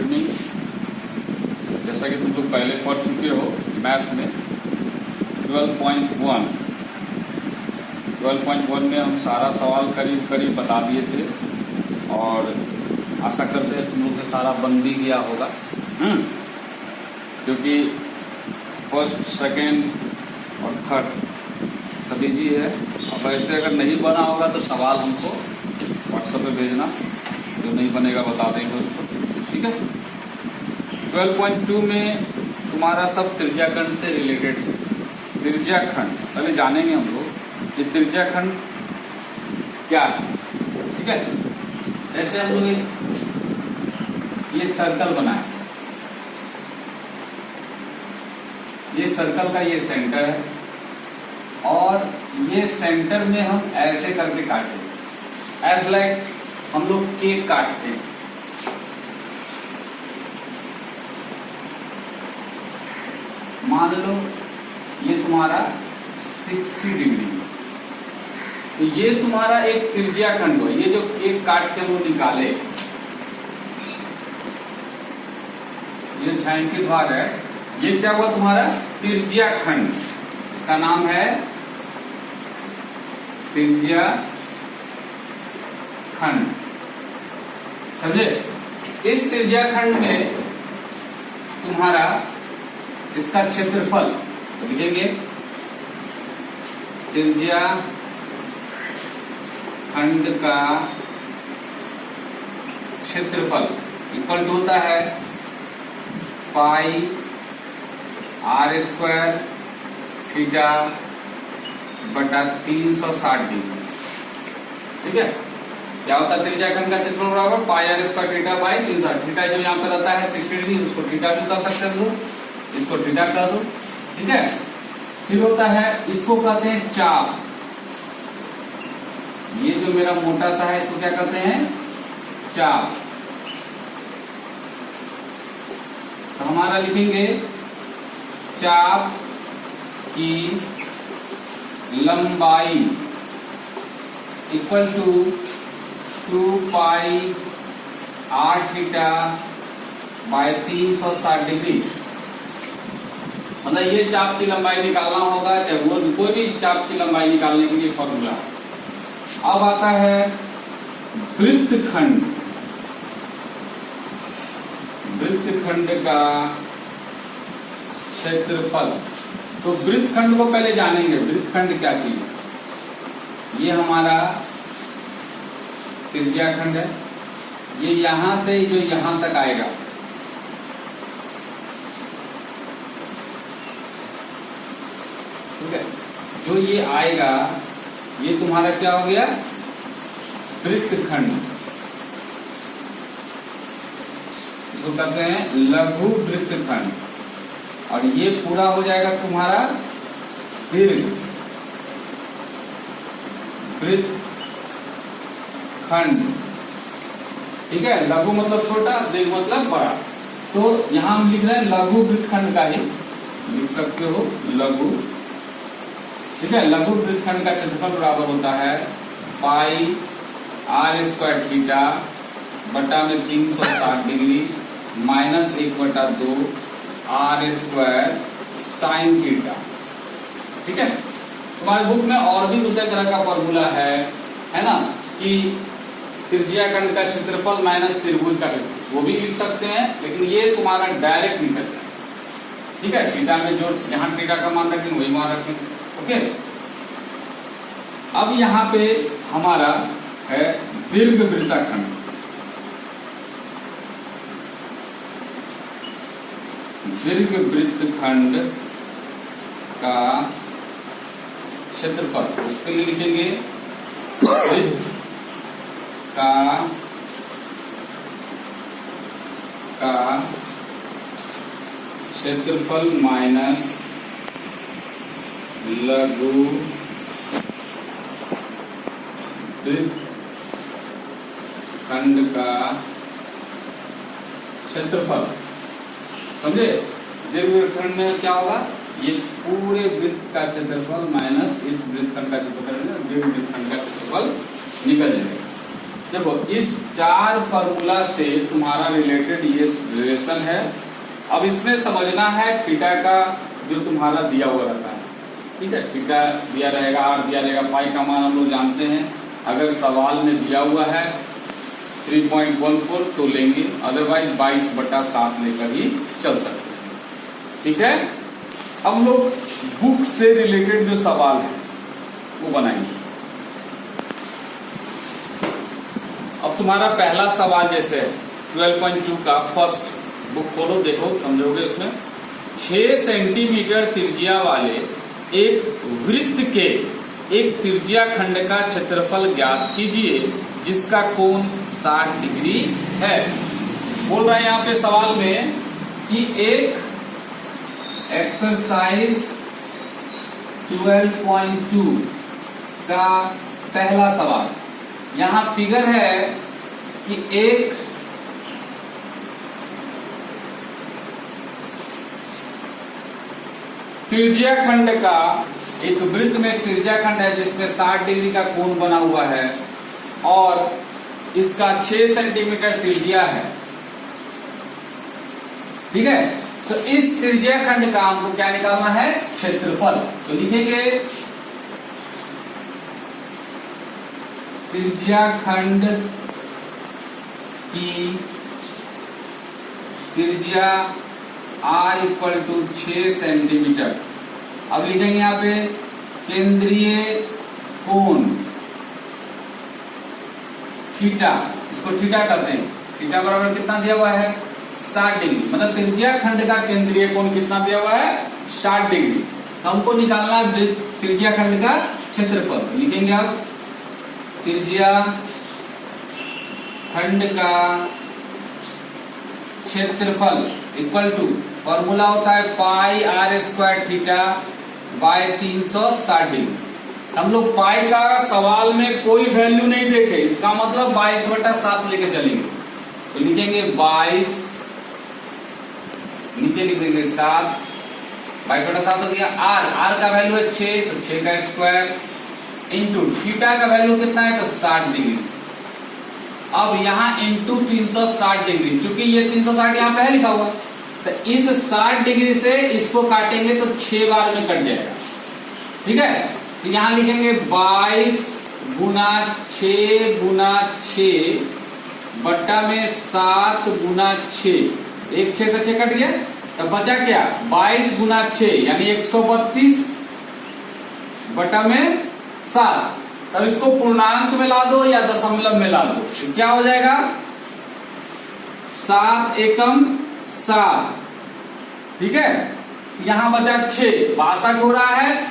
Evening. जैसा कि तुम लोग पहले पढ़ चुके हो मैथ्स में 12.1 में हम सारा सवाल करीब करीब बता दिए थे और आशा करते हैं तुम लोग से सारा बन भी गया होगा। क्योंकि फर्स्ट, सेकेंड और थर्ड सभी जी है। अब ऐसे अगर नहीं बना होगा तो सवाल हमको व्हाट्सएप पे भेजना, जो नहीं बनेगा बता देंगे उसको, ठीक है। 12.2 में तुम्हारा सब त्रिज्याखंड से रिलेटेड है। त्रिज्याखंड पहले जानेंगे हम लोग कि त्रिज्याखंड क्या है, ठीक है। ऐसे हम लोग ये सर्कल बनाए, ये सर्कल का ये सेंटर है और ये सेंटर में हम ऐसे करके काटेंगे, एज लाइक हम लोग केक काटते हैं। मान लो ये तुम्हारा 60 डिग्री, तो ये तुम्हारा एक त्रिज्याखंड हो। ये जो केक काट के वो निकाले, ये छायांकित भाग है, ये क्या हुआ तुम्हारा त्रिज्याखंड। इसका नाम है त्रिज्याखंड, समझे। इस त्रिज्याखंड में तुम्हारा इसका क्षेत्रफल तो लिखेंगे त्रिज्याखंड का क्षेत्रफल इक्वल टू होता है पाई आर स्क्वायर थीटा बटा 360 डिग्री, ठीक है। क्या होता है त्रिज्याखंड का क्षेत्रफल बराबर pi r square theta by 360। Theta जो यहाँ पे रहता है 60 डिग्री, उसको थीटा भी कर सकते हैं लोग, इसको थीटा कर दो, ठीक है। फिर होता है, इसको कहते हैं चाप। ये जो मेरा मोटा सा है इसको क्या कहते हैं, चाप। तो हमारा लिखेंगे चाप की लंबाई equal to 2 pi R theta by 360 degree. मतलब ये चाप की लंबाई निकालना होगा, चाहे वो कोई भी चाप की लंबाई निकालने के लिए फॉर्मूला। अब आता है वृत्तखंड। वृत्तखंड का क्षेत्रफल। तो वृत्तखंड को पहले जानेंगे, वृत्तखंड क्या चीज है। ये हमारा त्रिज्याखंड है, ये यहां से जो यहां तक आएगा, ठीक है। जो ये आएगा ये तुम्हारा क्या हो गया, वृत्तखंड। इसको कहते हैं लघु वृत्तखंड। और ये पूरा हो जाएगा तुम्हारा दीर्घ वृत्तखंड, ठीक है। लघु मतलब छोटा, दीर्घ मतलब बड़ा। तो यहां हम लिख रहे हैं लघु वृत्तखंड का ही लिख सकते हो, लघु, ठीक है। लघु वृत्तखंड का क्षेत्रफल बराबर होता है पाई आर स्क्वायर थीटा बटा में 360 degree minus 1/2 R square sine theta, ठीक है। तुम्हारे बुक में और भी दूसरे तरह का फॉर्मूला है ना, कि त्रिज्याखंड का क्षेत्रफल माइनस त्रिभुज का क्षेत्रफल, वो भी लिख सकते हैं, लेकिन ये तुम्हारा डायरेक्ट निकलता है, ठीक है। थीटा में जो यहां थीटा का मान रखेंगे वही मान रखेंगे, ओके। अब यहां पे हमारा है दीर्घ वृत्तखंड। दीर्घ वृत्तखंड का क्षेत्रफल, उसके लिए लिखेंगे वृत्त का क्षेत्रफल माइनस लघु वृत्तखंड का क्षेत्रफल, समझे। दीर्घ वृत्तखंड में क्या होगा, ये पूरे वृत्त का क्षेत्रफल माइनस इस वृत्तखंड का क्षेत्रफल, दीर्घ वृत्तखंड का क्षेत्रफल निकल जाएगा, देखो इस 4 फॉर्मूला से तुम्हारा रिलेटेड ये रिलेशन है। अब इसमें समझना है थीटा का जो तुम्हारा दिया हुआ रहता है, ठीक है। थीटा दिया रहेगा, आर दिया रहेगा, पाई का मान हम लोग जानते हैं। अगर सवाल में दिया हुआ है 3.14 तो लेंगे, अदरवाइज 22/7 लेकर ही चल सकते हैं, ठीक है। अब हम लोग बुक से रिलेटेड जो सवाल है वो बनाएंगे। अब तुम्हारा पहला सवाल जैसे 12.2 का फर्स्ट बुक खोलो, देखो समझोगे। उसमें 6 सेंटीमीटर त्रिज्या वाले एक वृत्त के एक त्रिज्या खंड का क्षेत्रफल ज्ञात कीजिए जिसका कोण 60 डिग्री है। बोल रहा है यहाँ पे सवाल में कि एक एक्सरसाइज 12.2 का पहला सवाल, यहां फिगर है कि एक त्रिज्या खंड का, एक वृत्त में त्रिज्या खंड है जिसमें 60 डिग्री का कोण बना हुआ है और इसका 6 सेंटीमीटर त्रिज्या है, ठीक है। तो इस त्रिज्या खंड का हमको क्या निकालना है? क्षेत्रफल। तो लिखेंगे त्रिज्या खंड की त्रिज्या r = 6 सेंटीमीटर। अब लिखेंगे यहाँ पे केंद्रीय कोण थीटा, इसको थीटा कहते हैं। थीटा बराबर कितना दिया हुआ है? 60 डिग्री। मतलब त्रिज्या खंड का केंद्रीय कोण कितना दिया हुआ है? 60 डिग्री। तो हमको निकालना है त्रिज्या खंड का क्षेत्रफल। लिखेंगे आप त्रिज्या खंड का क्षेत्रफल इक्वल टू, फॉर्मूला होता है पाई r² थीटा बाय 360 डिग्री। हम लोग पाई का सवाल में कोई वैल्यू नहीं देखे, इसका मतलब 22/7 लेके चलेंगे। तो लिखेंगे 22, नीचे लिख देंगे 7, 22/7 हो गया। r का वैल्यू है 6, तो 6 का स्क्वायर इंटू थीटा का वैल्यू कितना है? तो 60 डिग्री। अब यहाँ इंटू 360 डिग्री, चूंकि ये 360 यहाँ पे है लिखा हुआ, तो इस 60 डिग्री से इसको काटेंगे तो 6 बार में कट जाएगा, ठीक है। तो यहाँ लिखेंगे 22 गुना 6 गुना 6 बट्टा में 7 गुना 6, एक 6 से 6 कट गया, तो बचा क्या? 22 गुना 6 यानी 132 बट्टा में 7। तब इसको पूर्णांक में ला दो या दशमलव में ला दो, तो क्या हो जाएगा? 7 एकम 7, ठीक है। यहां बचा 6, 62 हो रहा है।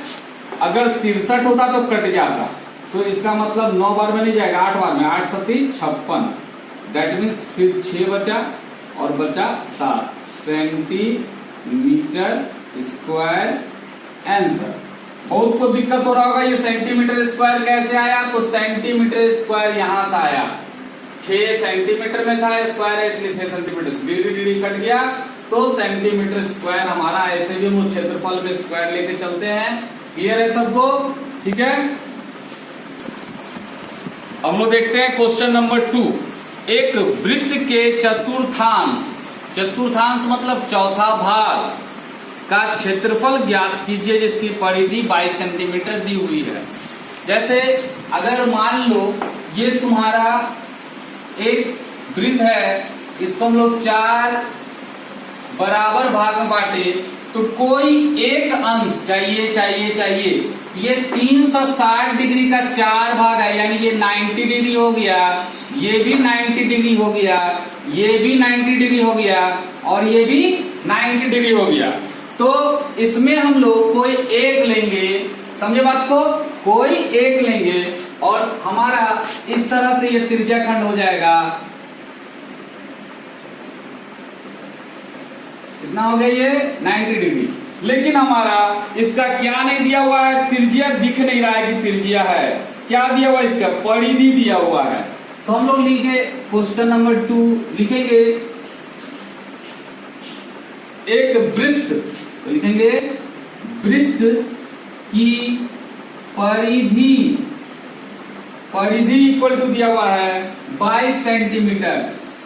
अगर 63 होता तो कट जाता, तो इसका मतलब 9 बार में नहीं जाएगा, 8 बार में। 8 7 56, दैट मीन्स फिर 6 बचा और बचा 7 सेंटीमीटर स्क्वायर आंसर। बहुत को दिक्कत हो रहा होगा ये सेंटीमीटर स्क्वायर कैसे आया? तो सेंटीमीटर स्क्वायर यहां से आया, 6 सेंटीमीटर में था, स्क्वायर है इसलिए 6 सेंटीमीटर, डिग्री कट गया तो सेंटीमीटर स्क्वायर हमारा। ऐसे भी हम क्षेत्रफल में स्क्वायर लेके चलते हैं। क्लियर है सबको? ठीक है। हम लोग देखते हैं क्वेश्चन नंबर 2। एक वृत्त के चतुर्थांश, चतुर्थांश मतलब चौथा भाग का क्षेत्रफल ज्ञात कीजिए जिसकी परिधि 22 सेंटीमीटर दी हुई है। जैसे अगर मान लो ये तुम्हारा एक वृत्त है, इसको हम लोग 4 बराबर भाग में बांटे, तो कोई एक अंश चाहिए। ये 360 डिग्री का 4 भाग है, यानी ये 90 डिग्री हो गया, ये भी 90 डिग्री हो गया, ये भी 90 डिग्री हो गया और ये भी 90 डिग्री हो गया। तो इसमें हम लोग कोई एक लेंगे, समझे बात को? कोई एक लेंगे और हमारा इस तरह से ये त्रिज्या खंड हो जाएगा। कितना हो गया? ये 90 डिग्री। लेकिन हमारा इसका क्या नहीं दिया हुआ है? त्रिज्या दिख नहीं रहा है कि त्रिज्या है। क्या दिया हुआ है? इसका परिधि दिया हुआ है। तो हम लोग लिखे क्वेश्चन नंबर 2, लिखेंगे एक वृत्त, तो लिखेंगे वृत्त की परिधि परिधि इक्वल टू दिया हुआ है 22 सेंटीमीटर।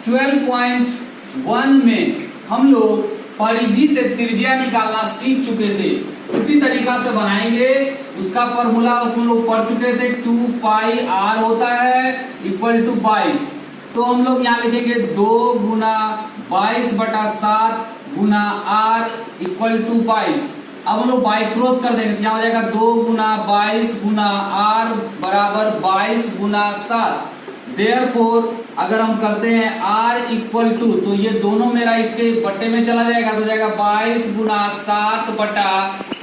12.1 में हम लोग परिधि से त्रिज्या निकालना सीख चुके थे, उसी तरीका से बनाएंगे। उसका फॉर्मूला उसमें लोग पढ़ चुके थे, 2 पाई आर होता है इक्वल टू 22। तो हम लोग यहाँ लिखेंगे 2 गुना 22/7 गुना आर इक्वल टू 22। अब हम लोग बाई क्रॉस कर देंगे, क्या हो जाएगा 2 गुना 22 गुना आर बराबर 22 गुना 7। देयरफॉर अगर हम करते हैं आर इक्वल टू, तो ये दोनों मेरा इसके बट्टे में चला जाएगा, तो जाएगा 22 गुना 7 बटा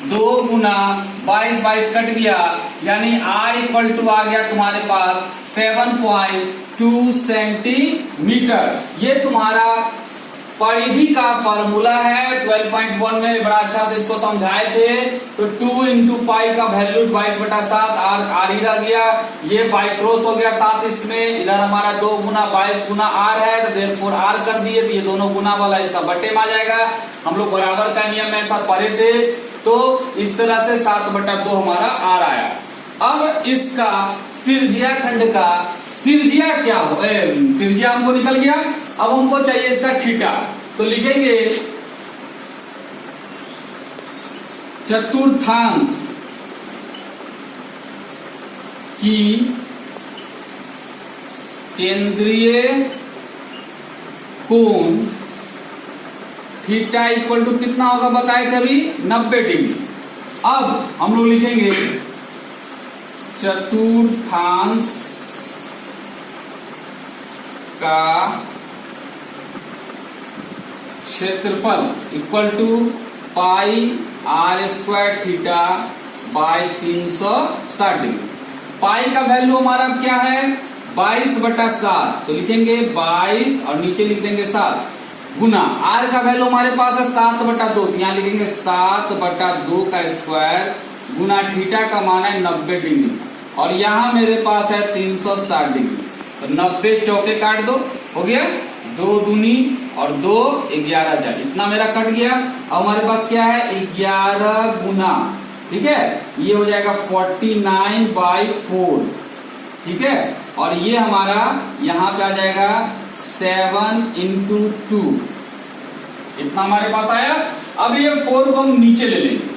2 गुना 22 कट गया, यानी आर इक्वल टू आ गया तुम्हारे पास 7.2 सेंटीमीटर। ये तुम्हारा परिधि का फॉर्मूला है। 12.1 में बड़ा अच्छा से इसको समझाए थे। तो 2 इंटू पाई का वैल्यू 22/7 आर ही रह गया, ये बाई क्रॉस हो गया 7 इसमें, इधर हमारा 2 गुना 22 गुना आर है, तो देयरफॉर आर कर दिए, तो ये दोनों गुना वाला इसका बट्टे में आ जाएगा। हम लोग बराबर का नियम ऐसा पढ़े थे, तो इस तरह से 7/2 हमारा आर आया। अब इसका त्रिज्या खंड का त्रिज्या क्या हो, त्रिज्या हमको निकल गया। अब हमको चाहिए इसका थीटा, तो लिखेंगे चतुर्थांश की केंद्रीय कोण थीटा इक्वल टू कितना होगा बताए थे अभी, 90 डिग्री। अब हम लोग लिखेंगे चतुर्थांश का क्षेत्रफल equal to pi r square theta by 360 degree. Pi का वैल्यू हमारा क्या है 22/7, तो लिखेंगे 22 और नीचे लिख देंगे 7 गुना आर का वैल्यू हमारे पास है 7/2, तो यहाँ लिखेंगे 7/2 का स्क्वायर गुना थीटा का मान है 90 डिग्री, और यहाँ मेरे पास है 360 डिग्री। तो 90 चौके काट दो, हो गया 2 दूनी और 2 11 जाए, इतना मेरा कट गया। अब हमारे पास क्या है 11 गुना, ठीक है, ये हो जाएगा 49/4, ठीक है, और ये हमारा यहाँ पे आ जाएगा 7 into 2, इतना हमारे पास आया। अब ये 4 को हम नीचे ले लेंगे,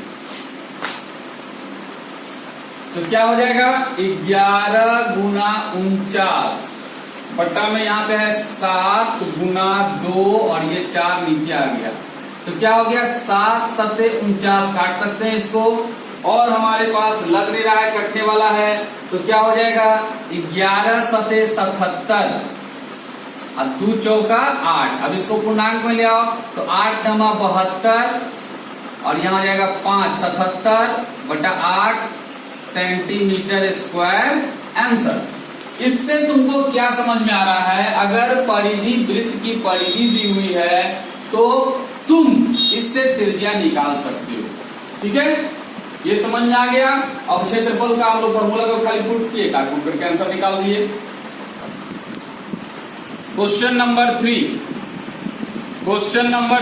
तो क्या हो जाएगा 11 गुना 49 बट्टा में यहाँ पे है 7 गुना 2 और ये 4 नीचे आ गया, तो क्या हो गया 7 7 49 काट सकते हैं इसको, और हमारे पास लग नहीं रहा है कटने वाला है, तो क्या हो जाएगा 11 7 77 और 2 चौका 8। अब इसको पूर्णांक में ले आओ, तो 8 9 72 और यहाँ आ जाएगा 5 77 बटा 8 सेंटीमीटर स्क्वायर आंसर। इससे तुमको क्या समझ में आ रहा है, अगर परिधि वृत्त की परिधि दी हुई है तो तुम इससे त्रिज्या निकाल सकते हो, ठीक है, ये समझ में आ गया। अब क्षेत्रफल का हम लोग फॉर्मूला को खाली पुट किए, पुट करके आंसर निकाल दिए। क्वेश्चन नंबर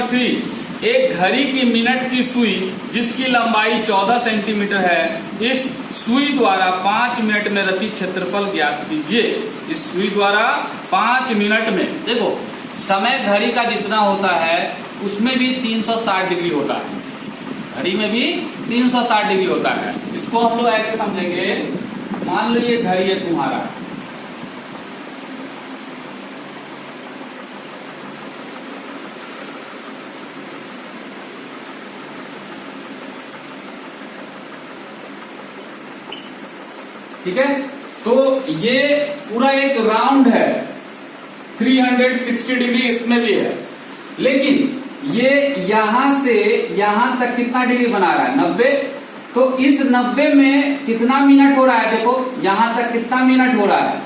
3, एक घड़ी की मिनट की सुई जिसकी लंबाई 14 सेंटीमीटर है, इस सुई द्वारा 5 मिनट में रचित क्षेत्रफल ज्ञात कीजिए। इस सुई द्वारा 5 मिनट में, देखो समय घड़ी का जितना होता है उसमें भी 360 डिग्री होता है, घड़ी में भी 360 डिग्री होता है। इसको हम लोग ऐसे समझेंगे, मान लो ये घड़ी है तुम्हारा, ठीक है, तो ये पूरा एक राउंड है, 360 डिग्री इसमें भी है, लेकिन ये यहां से यहां तक कितना डिग्री बना रहा है 90, तो इस 90 में कितना मिनट हो रहा है, देखो यहां तक कितना मिनट हो रहा है,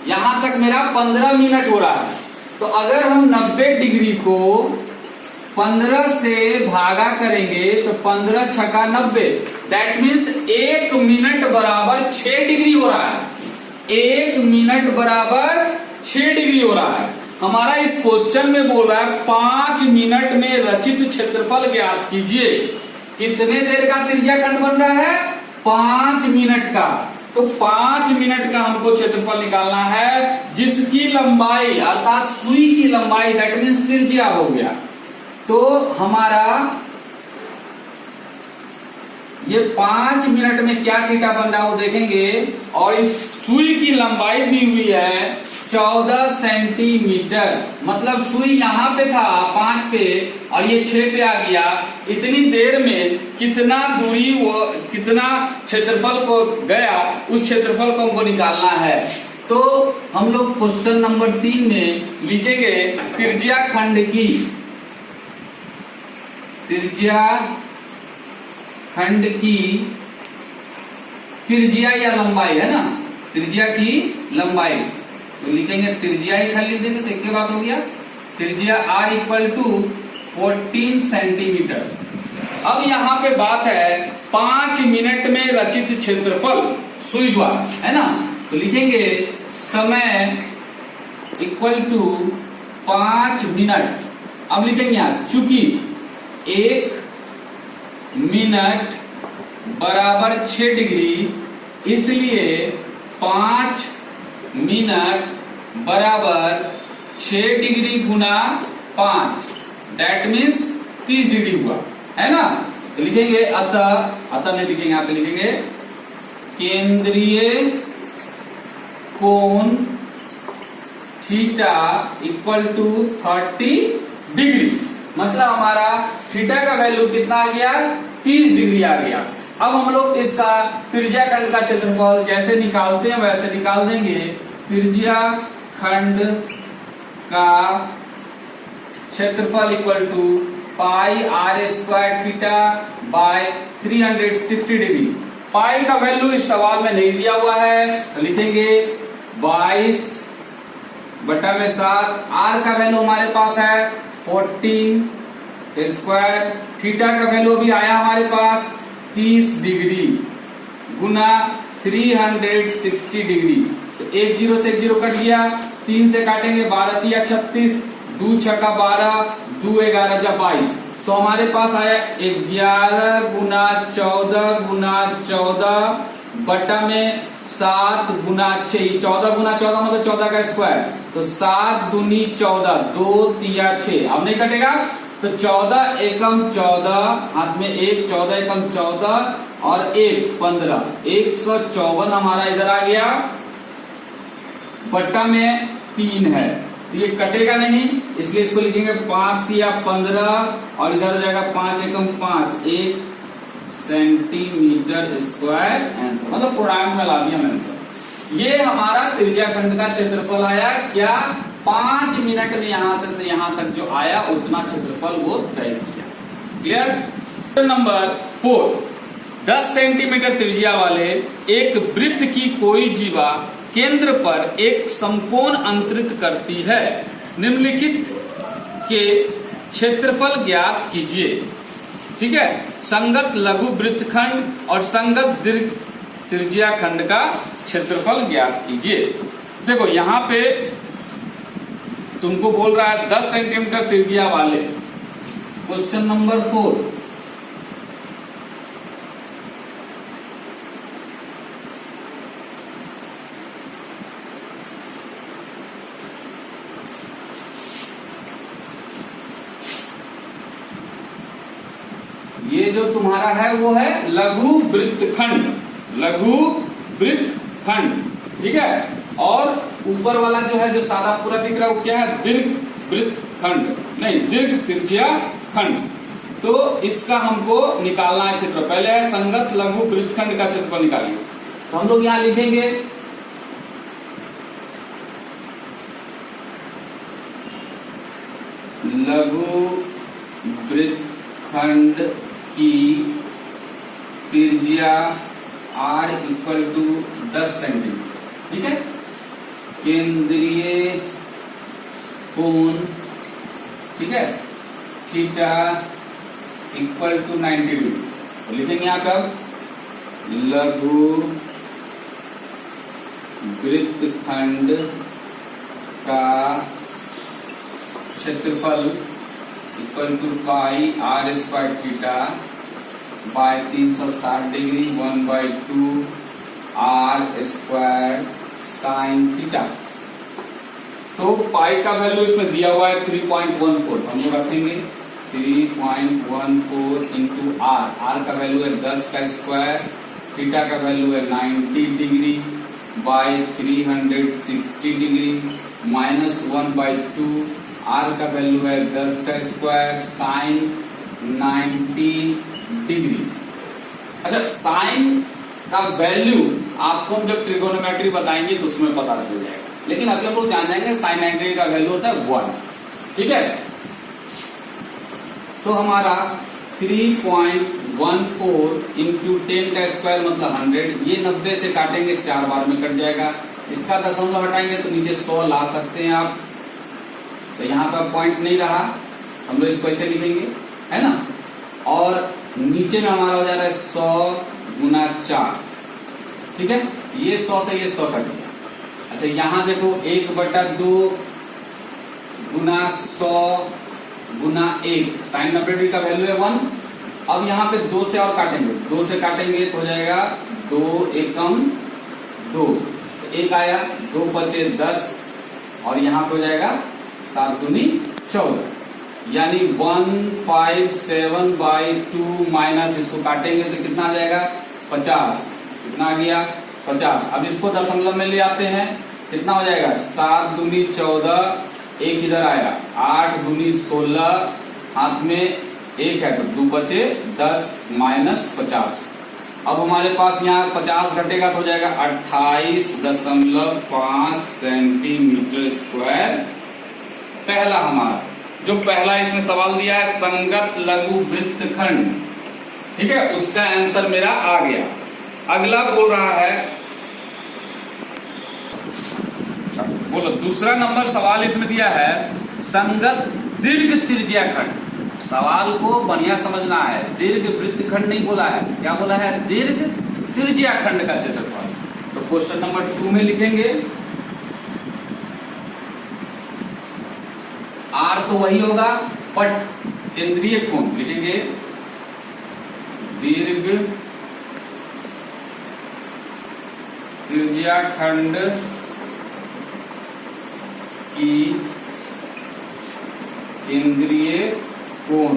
यहां तक मेरा 15 मिनट हो रहा है। तो अगर हम 90 डिग्री को 15 से भागा करेंगे तो 15 छक्का 90, दैट मीन्स 1 मिनट बराबर 6 डिग्री हो रहा है, 1 मिनट बराबर 6 डिग्री हो रहा है। हमारा इस क्वेश्चन में बोल रहा है 5 मिनट में रचित क्षेत्रफल ज्ञात कीजिए। कितने देर का त्रिज्या खंड बन रहा है 5 मिनट का, तो 5 मिनट का हमको क्षेत्रफल निकालना है, जिसकी लंबाई अर्थात सुई की लंबाई दैट मीन्स त्रिज्या हो गया। तो हमारा ये 5 मिनट में क्या थीटा बन रहा है वो देखेंगे। और इस सुई की लंबाई दी हुई है 14 सेंटीमीटर, मतलब सुई यहां पे था 5 पे और ये 6 पे आ गया। इतनी देर में कितना दूरी वो कितना क्षेत्रफल को गया, उस क्षेत्रफल को हमको निकालना है। तो हम लोग क्वेश्चन नंबर 3 में लिखेंगे त्रिज्या खंड की त्रिज्या या लंबाई है ना, त्रिज्या की लंबाई। तो लिखेंगे त्रिज्या ही खाली लिखेंगे तो एक के बात हो गया। त्रिज्या r इक्वल टू 14 सेंटीमीटर। अब यहाँ पे बात है 5 मिनट में रचित क्षेत्रफल सुई द्वारा, है ना। तो लिखेंगे समय इक्वल टू 5 मिनट। अब लिखेंगे यहाँ चूंकि 1 मिनट बराबर 6 डिग्री, इसलिए 5 मिनट बराबर 6 degree Guna 5 that means 30 degree हुआ, है ना। तो लिखेंगे अतः नहीं लिखेंगे, यहां पे लिखेंगे केंद्रीय कोण थीटा इक्वल टू 30 डिग्री। मतलब हमारा थीटा का वैल्यू कितना आ गया, 30 डिग्री आ गया। अब हम लोग इसका त्रिज्या खंड का क्षेत्रफल जैसे निकालते हैं वैसे निकाल देंगे। त्रिज्या खंड का क्षेत्रफल equal to pi r square theta by 360 degree. Pi का वैल्यू इस सवाल में नहीं दिया हुआ है, तो लिखेंगे 22/7। r का वैल्यू हमारे पास है 14 स्क्वायर। थीटा का वैल्यू भी आया हमारे पास 30 डिग्री गुना 360 डिग्री। तो 1 0 से 1 0 कट गया, 3 से काटेंगे 12 3 36, 2 6 12, 2 11 जा 22। तो हमारे पास आया 11 गुना 14 गुना 14 बटा में 7 गुना 6। 14 गुना 14 मतलब 14 का स्क्वायर, तो 7 दूनी 14, 2 3 6। अब नहीं कटेगा तो 14 एकम 14, हाथ में 1, 14 एकम 14 और 1 15, 154 हमारा इधर आ गया। बट्टा में 3 है, तो ये कटेगा नहीं, इसलिए इसको लिखेंगे 5 3 15 और इधर हो जाएगा 5 एकम 5, 1 सेंटीमीटर स्क्वायर आंसर, मतलब पूर्णांक में ला दिया आंसर। ये हमारा त्रिज्या खंड का क्षेत्रफल आया क्या, 5 मिनट में यहां से तो यहां तक जो आया उतना क्षेत्रफल वो तय किया। क्लियर। क्वेश्चन नंबर 4, 10 सेंटीमीटर त्रिज्या वाले एक वृत्त की कोई जीवा केंद्र पर एक समकोण अंतरित करती है, निम्नलिखित के क्षेत्रफल ज्ञात कीजिए। ठीक है, संगत लघु वृत्तखंड और संगत दीर्घ त्रिज्या खंड का क्षेत्रफल ज्ञात कीजिए। देखो यहां पे तुमको बोल रहा है 10 सेंटीमीटर त्रिज्या वाले। क्वेश्चन नंबर 4, ये जो तुम्हारा है वो है लघु वृत्तखंड, लघु वृत्तखंड। ठीक है, और ऊपर वाला जो है जो सादा पूरा दिख रहा है वो क्या है, दीर्घ वृत्तखंड, नहीं दीर्घ त्रिज्या खंड। तो इसका हमको निकालना है क्षेत्र। पहले है संगत लघु वृत्तखंड का क्षेत्रफल निकालिए। तो हम लोग यहां लिखेंगे लघु वृत्तखंड की त्रिज्या r इक्वल टू 10 सेंटीमीटर। ठीक है, केंद्रीय कोण, ठीक है, थीटा इक्वल टू 90 डिग्री। तो लिखेंगे यहां कब, लघु वृत्तखंड का क्षेत्रफल equal to pi r square theta by 360 degree 1/2 R square sine theta. तो पाई का वैल्यू इसमें दिया हुआ है 3.14, हम लोग रखेंगे 3.14 इंटू आर का वैल्यू है 10 का स्क्वायर, थीटा का वैल्यू है 90 degree by 360 degree minus 1/2, R का वैल्यू है 10 का स्क्वायर साइन 90 डिग्री। अच्छा, साइन का वैल्यू आपको हम जब ट्रिगोनोमेट्री बताएंगे तो उसमें पता चल जाएगा, लेकिन अभी हम लोग जान जाएंगे साइन 90 का वैल्यू होता है 1। ठीक है, तो हमारा 3.14 इंटू 10 का स्क्वायर मतलब 100, ये 90 से काटेंगे 4 बार में कट जाएगा। इसका दशमलव हटाएंगे तो नीचे 100 ला सकते हैं आप, तो यहाँ पर पॉइंट नहीं रहा, हम लोग इसको ऐसे लिखेंगे, है ना। और नीचे में हमारा हो जा रहा है 100 गुना 4, ठीक है, ये 100 से ये 100 कट गया। अच्छा, यहाँ देखो 1/2 गुना 100 गुना 1, साइन 90 डिग्री का वैल्यू है 1। अब यहाँ पे 2 से और काटेंगे, 2 से काटेंगे तो हो जाएगा 2 एकम 2, तो 1 आया, 2 बचे 10, और यहाँ पे हो जाएगा 7 दूनी 14, यानी 157/2 माइनस इसको काटेंगे तो कितना आ जाएगा 50, कितना आ गया 50। अब इसको दशमलव में ले आते हैं, कितना हो जाएगा 7 दूनी 14, 1 इधर आया, 8 दूनी 16, हाथ में 1 है तो 2 बचे 10 माइनस 50। अब हमारे पास यहाँ 50 घटेगा तो हो जाएगा 28.5 सेंटीमीटर स्क्वायर। पहला हमारा जो पहला इसमें सवाल दिया है संगत लघु वृत्तखंड, ठीक है, उसका आंसर मेरा आ गया। अगला बोल रहा है, बोलो दूसरा नंबर सवाल इसमें दिया है संगत दीर्घ त्रिज्या खंड। सवाल को बढ़िया समझना है, दीर्घ वृत्तखंड नहीं बोला है, क्या बोला है दीर्घ त्रिज्या खंड का क्षेत्रफल। तो क्वेश्चन नंबर 2 में लिखेंगे आर तो वही होगा, बट केंद्रीय कोण लिखेंगे दीर्घ त्रिज्या खंड की केंद्रीय कोण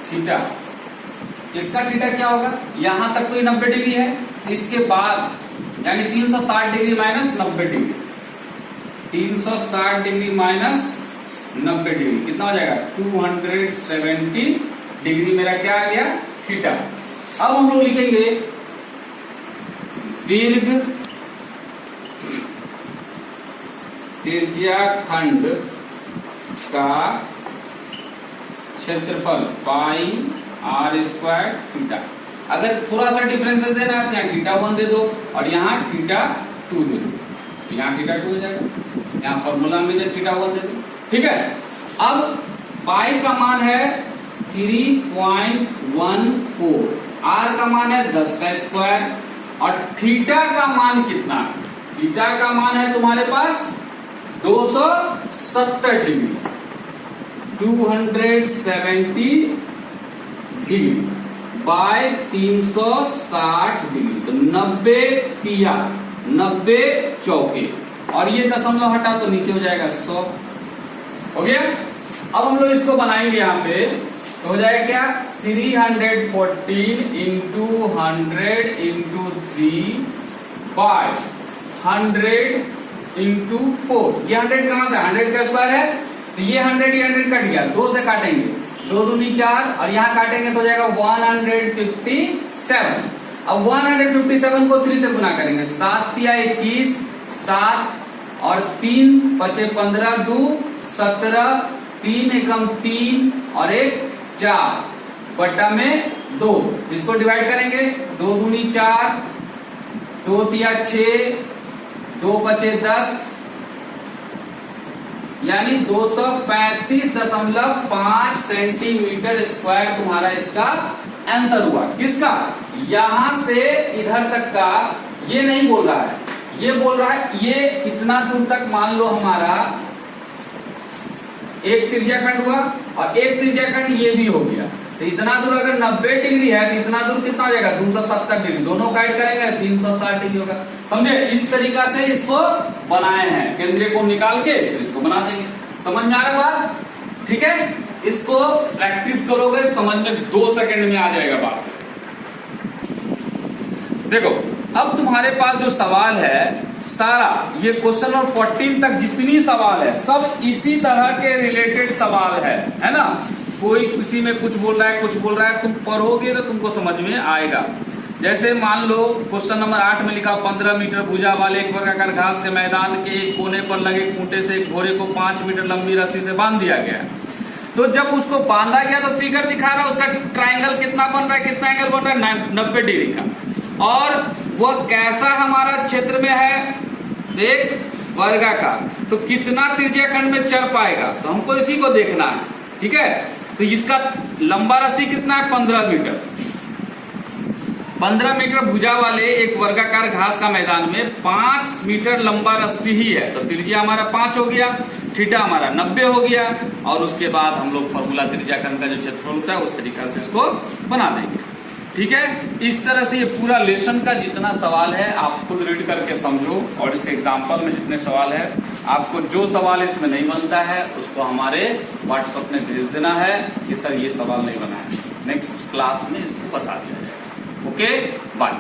थीटा। इसका थीटा क्या होगा, यहां तक तो ये 90 डिग्री है, इसके बाद यानी 360 degree minus 90 degree, 360 degree minus 90 degree कितना हो जाएगा 270 डिग्री, मेरा क्या आ गया थीटा। अब हम लोग लिखेंगे दीर्घ त्रिज्या खंड का क्षेत्रफल पाई आर स्क्वायर थीटा। अगर थोड़ा सा डिफरेंसेस देना है तो यहाँ थीटा 1 दे दो और यहाँ थीटा 2 दे दो, यहाँ थीटा 2 हो जाएगा, यहाँ फॉर्मूला में थीटा 1 दे दो, ठीक है। अब पाई का मान है 3.14, आर का मान है 10 का स्क्वायर, और थीटा का मान कितना है, थीटा का मान है तुम्हारे पास 270 डिग्री, 270 डिग्री बाय 360 डिग्री, तो 90 तिया 90 चौके, और ये दशमलव हटा तो नीचे हो जाएगा 100, हो गया। अब हम लोग इसको बनाएंगे यहाँ पे, तो हो जाएगा क्या 314 इंटू 100 इंटू 3 बाय 100 इंटू 4। ये 100 कहां से, 100 का स्क्वायर है, तो ये 100 कट गया, 2 से काटेंगे, 2 दूनी 4, और यहाँ काटेंगे तो हो जाएगा 157। अब 157 को 3 से गुना करेंगे, 7 तिया 21, 7 और 3 बचे 15, 2 17, 3 एकम 3 और 1 4 बटा में 2, इसको डिवाइड करेंगे, 2 दूनी 4, 2 तिया 6, 2 बचे 10, यानी 235.5 सेंटीमीटर स्क्वायर तुम्हारा इसका आंसर हुआ। किसका, यहां से इधर तक का ये नहीं बोल रहा है, ये बोल रहा है ये इतना दूर तक मान लो हमारा एक त्रिज्याखंड हुआ और एक त्रिज्याखंड ये भी हो गया, तो इतना दूर अगर 90 डिग्री है तो इतना दूर कितना हो जाएगा 270 डिग्री, दोनों काट करेंगे 360 डिग्री होगा। समझे? इस तरीका से इसको बनाए हैं, केंद्रीय कोण निकाल के फिर इसको बना देंगे। समझ में आ रहा बात? ठीक है, इसको प्रैक्टिस करोगे समझ में 2 सेकंड में आ जाएगा बात। देखो अब तुम्हारे पास जो सवाल है सारा ये क्वेश्चन नंबर 14 तक जितनी सवाल है सब इसी तरह के रिलेटेड सवाल है ना। कोई किसी में कुछ बोल रहा है कुछ बोल रहा है, तुम पढ़ोगे तो तुमको समझ में आएगा। जैसे मान लो क्वेश्चन नंबर 8 में लिखा 15 मीटर भुजा वाले एक वर्गाकार घास के मैदान के एक कोने पर लगे खूंटे से एक घोड़े को 5 मीटर लंबी रस्सी से बांध दिया गया। तो जब उसको बांधा गया तो फिगर दिखा रहा है उसका ट्राइंगल कितना बन रहा है, कितना एंगल बन रहा है 90 डिग्री का, और वह कैसा हमारा क्षेत्र में है एक वर्गाकार, तो कितना त्रिज्याखंड में चल पाएगा, तो हमको इसी को देखना है। ठीक है, तो इसका लंबा रस्सी कितना है 15 मीटर। 15 मीटर भुजा वाले एक वर्गाकार घास का मैदान में 5 मीटर लंबा रस्सी ही है, तो त्रिज्या हमारा 5 हो गया, थीटा हमारा 90 हो गया, और उसके बाद हम लोग फॉर्मूला त्रिज्याखंड का जो क्षेत्रफल होता है उस तरीका से इसको बना देंगे। ठीक है, इस तरह से ये पूरा लेसन का जितना सवाल है आप खुद रीड करके समझो, और इसके एग्जाम्पल में जितने सवाल है आपको जो सवाल इसमें नहीं बनता है उसको हमारे व्हाट्सएप में भेज देना है कि सर ये सवाल नहीं बना है, नेक्स्ट क्लास में इसको बता दिया जाए। Okay, bye.